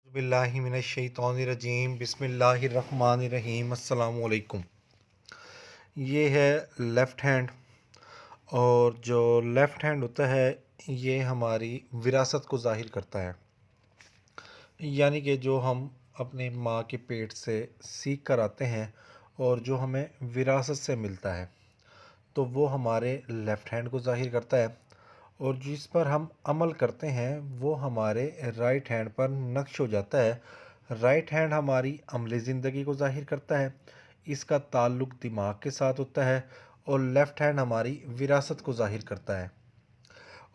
बिल्लाहिमिनश्शैतानिर्रजीम बिस्मिल्लाहिर्रहमानिर्रहीम अस्सलामुअलैकुम। ये है लेफ़्ट हैंड। और जो लेफ़्ट हैंड होता है ये हमारी विरासत को ज़ाहिर करता है। यानी कि जो हम अपने माँ के पेट से सीख कर आते हैं और जो हमें विरासत से मिलता है तो वो हमारे लेफ़्ट हैंड को ज़ाहिर करता है। और जिस पर हम अमल करते हैं वो हमारे राइट हैंड पर नक्श हो जाता है। राइट हैंड हमारी अमली ज़िंदगी को ज़ाहिर करता है, इसका ताल्लुक़ दिमाग के साथ होता है। और लेफ़्ट हैंड हमारी विरासत को ज़ाहिर करता है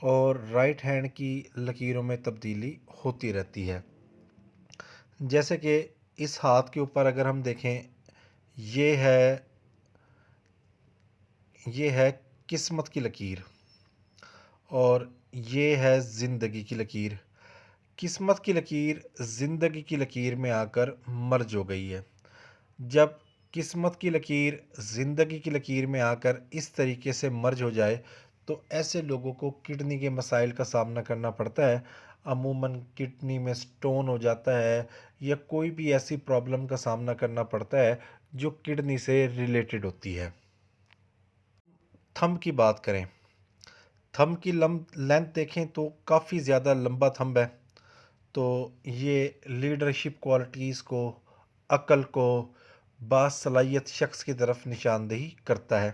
और राइट हैंड की लकीरों में तब्दीली होती रहती है। जैसे कि इस हाथ के ऊपर अगर हम देखें, ये है ये है किस्मत की लकीर और ये है ज़िंदगी की लकीर। किस्मत की लकीर ज़िंदगी की लकीर में आकर मर्ज हो गई है। जब किस्मत की लकीर ज़िंदगी की लकीर में आकर इस तरीके से मर्ज हो जाए तो ऐसे लोगों को किडनी के मसाइल का सामना करना पड़ता है। अमूमन किडनी में स्टोन हो जाता है या कोई भी ऐसी प्रॉब्लम का सामना करना पड़ता है जो किडनी से रिलेटेड होती है। थंब की बात करें, थंब की लेंथ देखें तो काफ़ी ज़्यादा लंबा थंब है। तो ये लीडरशिप क्वालिटीज़ को, अक्ल को, बासलाहियत शख्स की तरफ निशानदेही करता है।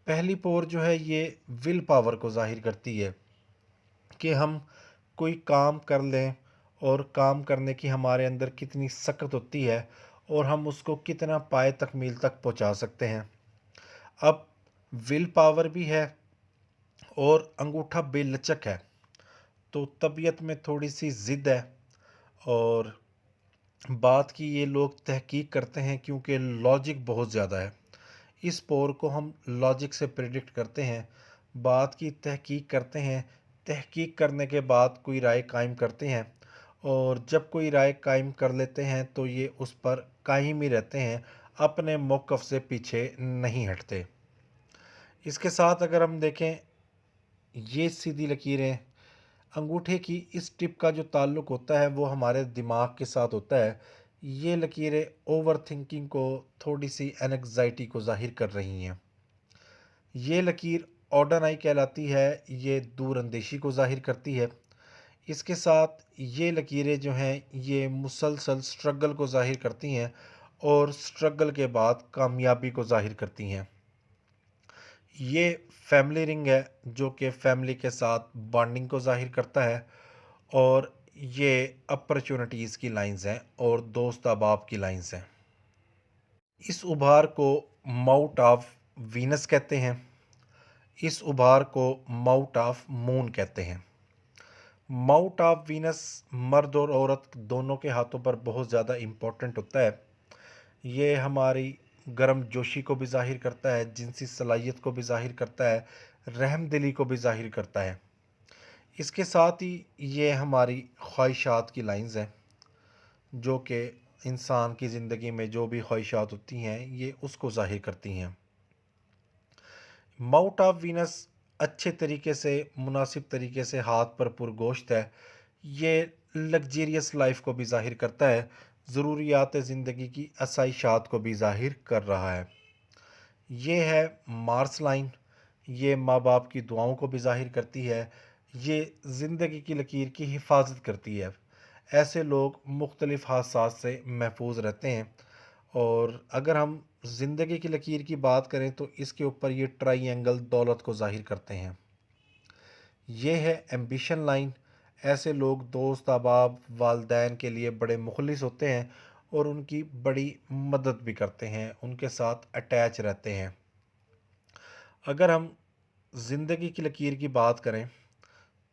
पहली पोर जो है ये विल पावर को ज़ाहिर करती है कि हम कोई काम कर लें और काम करने की हमारे अंदर कितनी सख्त होती है और हम उसको कितना पाए तकमील तक पहुंचा सकते हैं। अब विल पावर भी है और अंगूठा बेलचक है तो तबीयत में थोड़ी सी ज़िद है। और बात की ये लोग तहकीक करते हैं क्योंकि लॉजिक बहुत ज़्यादा है। इस पोर को हम लॉजिक से प्रिडिक्ट करते हैं, बात की तहकीक करते हैं, तहकीक करने के बाद कोई राय कायम करते हैं और जब कोई राय कायम कर लेते हैं तो ये उस पर कायम ही रहते हैं, अपने मौक़िफ़ से पीछे नहीं हटते। इसके साथ अगर हम देखें, ये सीधी लकीरें अंगूठे की इस टिप का जो ताल्लुक़ होता है वो हमारे दिमाग के साथ होता है। ये लकीरें ओवर थिंकिंग को, थोड़ी सी एनग्जाइटी को ज़ाहिर कर रही हैं। ये लकीर ऑर्डन आई कहलाती है, ये दूरअंदेशी को ज़ाहिर करती है। इसके साथ ये लकीरें जो हैं ये मुसलसल स्ट्रगल को ज़ाहिर करती हैं और स्ट्रगल के बाद कामयाबी को ज़ाहिर करती हैं। ये फैमिली रिंग है जो कि फैमिली के साथ बॉन्डिंग को ज़ाहिर करता है और ये अपॉर्चुनिटीज़ की लाइंस हैं और दोस्त अहबाब की लाइंस हैं। इस उभार को माउट ऑफ वीनस कहते हैं, इस उभार को माउट ऑफ मून कहते हैं। माउट ऑफ वीनस मर्द और औरत दोनों के हाथों पर बहुत ज़्यादा इम्पोर्टेंट होता है। ये हमारी गर्म जोशी को भी ज़ाहिर करता है, जिनसी सलाहियत को भी ज़ाहिर करता है, रहम दिली को भी ज़ाहिर करता है। इसके साथ ही ये हमारी ख्वाहिशात की लाइंस हैं जो कि इंसान की ज़िंदगी में जो भी ख्वाहिशात होती हैं ये उसको ज़ाहिर करती हैं। माउट ऑफ वीनस अच्छे तरीके से, मुनासिब तरीके से हाथ पर पुरगोश्त है। ये लग्जरियस लाइफ को भी ज़ाहिर करता है, ज़रूरियात ज़िंदगी की आसाइशात को भी ज़ाहिर कर रहा है। ये है मार्स लाइन, ये माँ बाप की दुआओं को भी ज़ाहिर करती है, ये ज़िंदगी की लकीर की हिफाजत करती है। ऐसे लोग मुख्तलिफ़ हादसात से महफूज रहते हैं। और अगर हम ज़िंदगी की लकीर की बात करें तो इसके ऊपर ये ट्राइएंगल दौलत को ज़ाहिर करते हैं। ये है एम्बिशन लाइन, ऐसे लोग दोस्त अहबाब वालदैन के लिए बड़े मुखलिस होते हैं और उनकी बड़ी मदद भी करते हैं, उनके साथ अटैच रहते हैं। अगर हम ज़िंदगी की लकीर की बात करें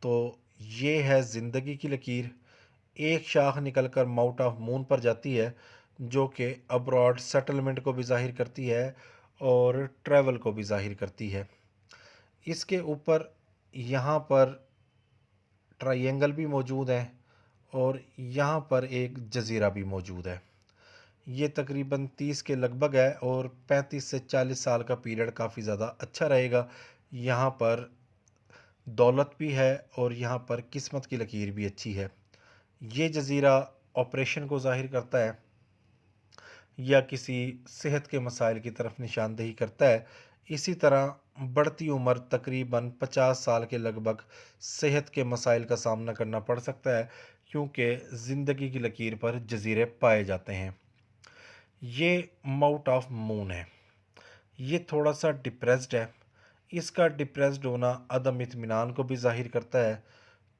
तो ये है ज़िंदगी की लकीर, एक शाख निकलकर माउट ऑफ मून पर जाती है जो कि अब्रॉड सेटलमेंट को भी ज़ाहिर करती है और ट्रैवल को भी ज़ाहिर करती है। इसके ऊपर यहाँ पर ट्रायंगल भी मौजूद है और यहाँ पर एक जज़ीरा भी मौजूद है। ये तकरीबन 30 के लगभग है और 35 से 40 साल का पीरियड काफ़ी ज़्यादा अच्छा रहेगा। यहाँ पर दौलत भी है और यहाँ पर किस्मत की लकीर भी अच्छी है। ये जजीरा ऑपरेशन को ज़ाहिर करता है या किसी सेहत के मसाइल की तरफ निशानदेही करता है। इसी तरह बढ़ती उम्र तकरीबन 50 साल के लगभग सेहत के मसाइल का सामना करना पड़ सकता है, क्योंकि ज़िंदगी की लकीर पर जजीरे पाए जाते हैं। ये माउथ ऑफ मून है। ये थोड़ा सा डिप्रेस्ड है। इसका डिप्रेस्ड होना अदम इत्मीनान को भी ज़ाहिर करता है,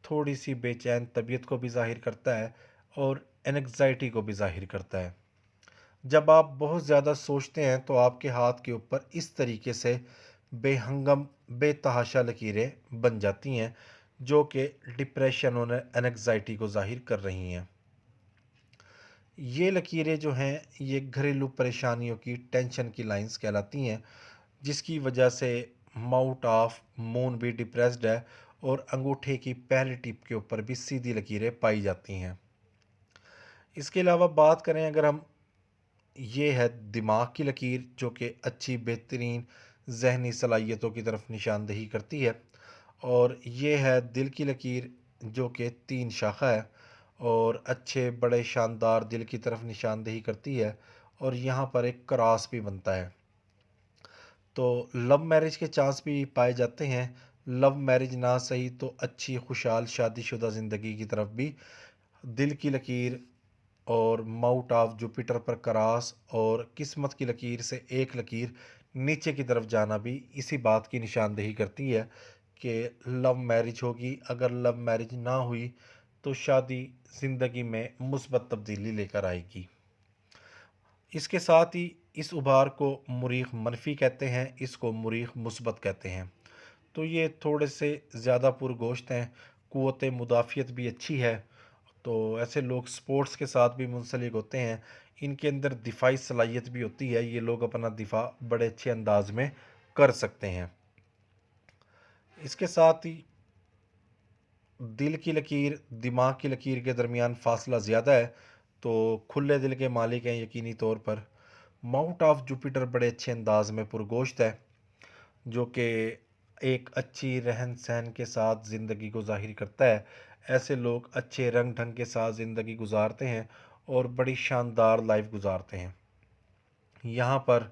थोड़ी सी बेचैन तबीयत को भी ज़ाहिर करता है और एनग्जाइटी को भी ज़ाहिर करता है। जब आप बहुत ज़्यादा सोचते हैं तो आपके हाथ के ऊपर इस तरीके से बेहंगम बेतहाशा लकीरें बन जाती हैं, जो कि डिप्रेशन और एनग्जाइटी को ज़ाहिर कर रही हैं। ये लकीरें जो हैं ये घरेलू परेशानियों की टेंशन की लाइंस कहलाती हैं, जिसकी वजह से माउथ ऑफ मून भी डिप्रेस्ड है और अंगूठे की पहली टिप के ऊपर भी सीधी लकीरें पाई जाती हैं। इसके अलावा बात करें अगर हम, ये है दिमाग की लकीर, जो कि अच्छी बेहतरीन जहनी सलाहियतों की तरफ निशानदेही करती है। और ये है दिल की लकीर, जो कि 3 शाखा है और अच्छे बड़े शानदार दिल की तरफ निशानदेही करती है, और यहाँ पर एक क्रॉस भी बनता है। तो लव मैरिज के चांस भी पाए जाते हैं। लव मैरिज ना सही तो अच्छी खुशहाल शादीशुदा ज़िंदगी की तरफ भी दिल की लकीर और माउथ ऑफ जुपिटर पर क्रॉस और किस्मत की लकीर से एक लकीर नीचे की तरफ जाना भी इसी बात की निशानदेही करती है कि लव मैरिज होगी। अगर लव मैरिज ना हुई तो शादी ज़िंदगी में मुस्बत तब्दीली लेकर आएगी। इसके साथ ही इस उभार को मुरीख मनफी कहते हैं, इसको मुरीख मुस्बत कहते हैं। तो ये थोड़े से ज़्यादा पुरगोश्त हैं। क़ुव्वत मुदाफ़ियत भी अच्छी है। तो ऐसे लोग स्पोर्ट्स के साथ भी मुंसलिक होते हैं। इनके अंदर दिफाई सलाहियत भी होती है, ये लोग अपना दिफा बड़े अच्छे अंदाज में कर सकते हैं। इसके साथ ही दिल की लकीर दिमाग की लकीर के दरमियान फासला ज़्यादा है, तो खुले दिल के मालिक हैं यकीनी तौर पर। माउथ ऑफ जुपिटर बड़े अच्छे अंदाज में पुरगोश्त है, जो कि एक अच्छी रहन सहन के साथ ज़िंदगी को ज़ाहिर करता है। ऐसे लोग अच्छे रंग ढंग के साथ ज़िंदगी गुजारते हैं और बड़ी शानदार लाइफ गुजारते हैं। यहाँ पर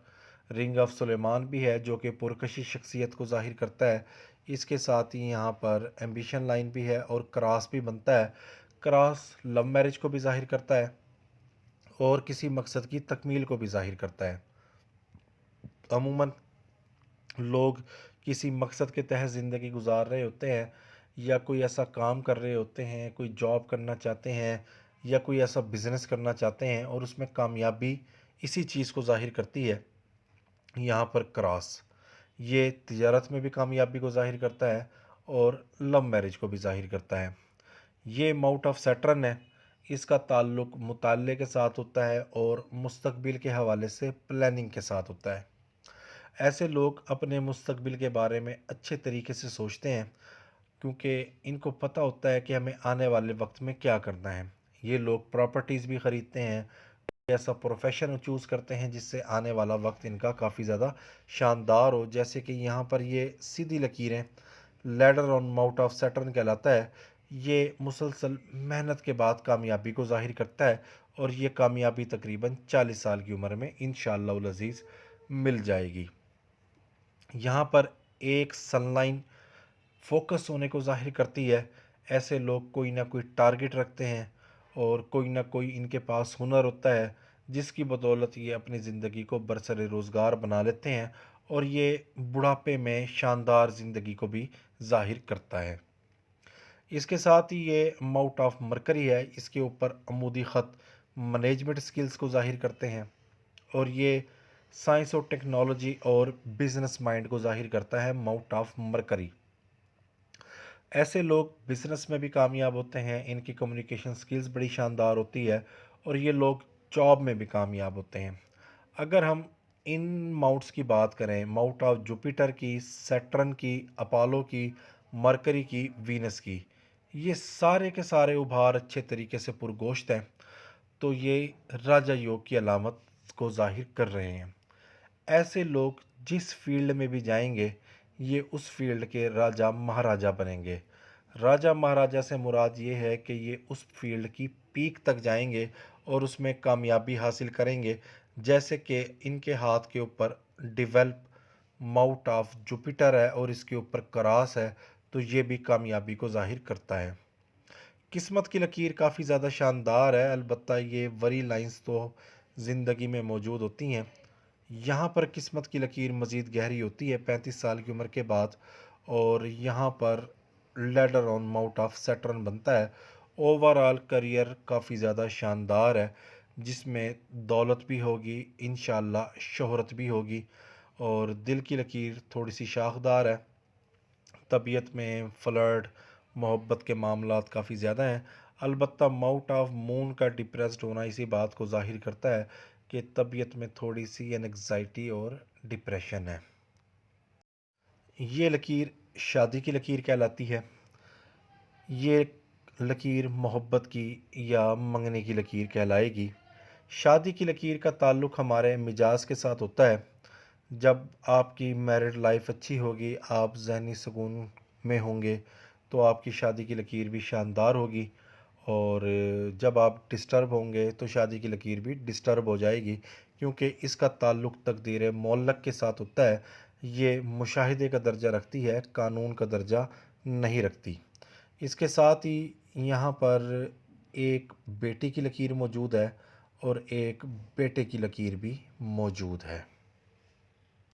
रिंग ऑफ सुलेमान भी है, जो कि पुरकशी शख्सियत को ज़ाहिर करता है। इसके साथ ही यहाँ पर एम्बिशन लाइन भी है और क्रॉस भी बनता है। क्रॉस लव मैरिज को भी ज़ाहिर करता है और किसी मकसद की तकमील को भी ज़ाहिर करता है। अमूमन लोग किसी मकसद के तहत ज़िंदगी गुजार रहे होते हैं, या कोई ऐसा काम कर रहे होते हैं, कोई जॉब करना चाहते हैं या कोई ऐसा बिज़नेस करना चाहते हैं, और उसमें कामयाबी इसी चीज़ को ज़ाहिर करती है। यहाँ पर क्रॉस ये तिजारत में भी कामयाबी को ज़ाहिर करता है और लव मैरिज को भी ज़ाहिर करता है। ये माउथ ऑफ सैटर्न है। इसका ताल्लुक़ मुताल्ले के साथ होता है और मुस्तकबिल के हवाले से प्लानिंग के साथ होता है। ऐसे लोग अपने मुस्तकबिल के बारे में अच्छे तरीके से सोचते हैं, क्योंकि इनको पता होता है कि हमें आने वाले वक्त में क्या करना है। ये लोग प्रॉपर्टीज़ भी ख़रीदते हैं, ऐसा प्रोफेशन चूज़ करते हैं जिससे आने वाला वक्त इनका काफ़ी ज़्यादा शानदार हो। जैसे कि यहाँ पर ये सीधी लकीरें ladder on mouth of Saturn कहलाता है। ये मुसलसल मेहनत के बाद कामयाबी को ज़ाहिर करता है, और ये कामयाबी तकरीबन 40 साल की उम्र में इंशाअल्लाह उल अज़ीज़ मिल जाएगी। यहाँ पर एक सनलाइन फोकस होने को ज़ाहिर करती है। ऐसे लोग कोई ना कोई टारगेट रखते हैं और कोई ना कोई इनके पास हुनर होता है, जिसकी बदौलत ये अपनी ज़िंदगी को बरसर रोज़गार बना लेते हैं, और ये बुढ़ापे में शानदार ज़िंदगी को भी ज़ाहिर करता है। इसके साथ ही ये माउथ ऑफ मरकरी है। इसके ऊपर अमूदी ख़त मैनेजमेंट स्किल्स को ज़ाहिर करते हैं, और ये साइंस और टेक्नोलॉजी और बिज़नेस माइंड को ज़ाहिर करता है माउथ ऑफ मरकरी। ऐसे लोग बिज़नेस में भी कामयाब होते हैं, इनकी कम्युनिकेशन स्किल्स बड़ी शानदार होती है, और ये लोग जॉब में भी कामयाब होते हैं। अगर हम इन माउथ्स की बात करें, माउथ ऑफ जुपिटर की, सैटर्न की, अपोलो की, मरकरी की, वीनस की, ये सारे के सारे उभार अच्छे तरीके से पुरगोश्त हैं, तो ये राजा योग की अलामत को ज़ाहिर कर रहे हैं। ऐसे लोग जिस फील्ड में भी जाएंगे, ये उस फील्ड के राजा महाराजा बनेंगे। राजा महाराजा से मुराद ये है कि ये उस फील्ड की पीक तक जाएंगे और उसमें कामयाबी हासिल करेंगे। जैसे कि इनके हाथ के ऊपर डिवेल्प माउट ऑफ जुपिटर है और इसके ऊपर क्रॉस है, तो ये भी कामयाबी को जाहिर करता है। किस्मत की लकीर काफ़ी ज़्यादा शानदार है, अलबत्ता ये वरी लाइंस तो ज़िंदगी में मौजूद होती हैं। यहाँ पर किस्मत की लकीर मज़ीद गहरी होती है 35 साल की उम्र के बाद, और यहाँ पर ladder on mouth of Saturn बनता है। ओवरऑल करियर काफ़ी ज़्यादा शानदार है, जिसमें दौलत भी होगी, इंशाल्लाह शोहरत भी होगी। और दिल की लकीर थोड़ी सी शाखदार है, तबीयत में फ्लर्ट मोहब्बत के मामलात काफ़ी ज़्यादा हैं। अलबत्ता माउट ऑफ मून का डिप्रेस्ड होना इसी बात को ज़ाहिर करता है कि तबीयत में थोड़ी सी एनग्जाइटी और डिप्रेशन है। ये लकीर शादी की लकीर कहलाती है। ये लकीर मोहब्बत की या मंगने की लकीर कहलाएगी। शादी की लकीर का ताल्लुक़ हमारे मिजाज के साथ होता है। जब आपकी मैरिड लाइफ अच्छी होगी, आप ज़हनी सुकून में होंगे, तो आपकी शादी की लकीर भी शानदार होगी। और जब आप डिस्टर्ब होंगे तो शादी की लकीर भी डिस्टर्ब हो जाएगी, क्योंकि इसका ताल्लुक़ तकदीर मोल्लक के साथ होता है। ये मुशाहिदे का दर्जा रखती है, कानून का दर्जा नहीं रखती। इसके साथ ही यहाँ पर एक बेटी की लकीर मौजूद है और एक बेटे की लकीर भी मौजूद है।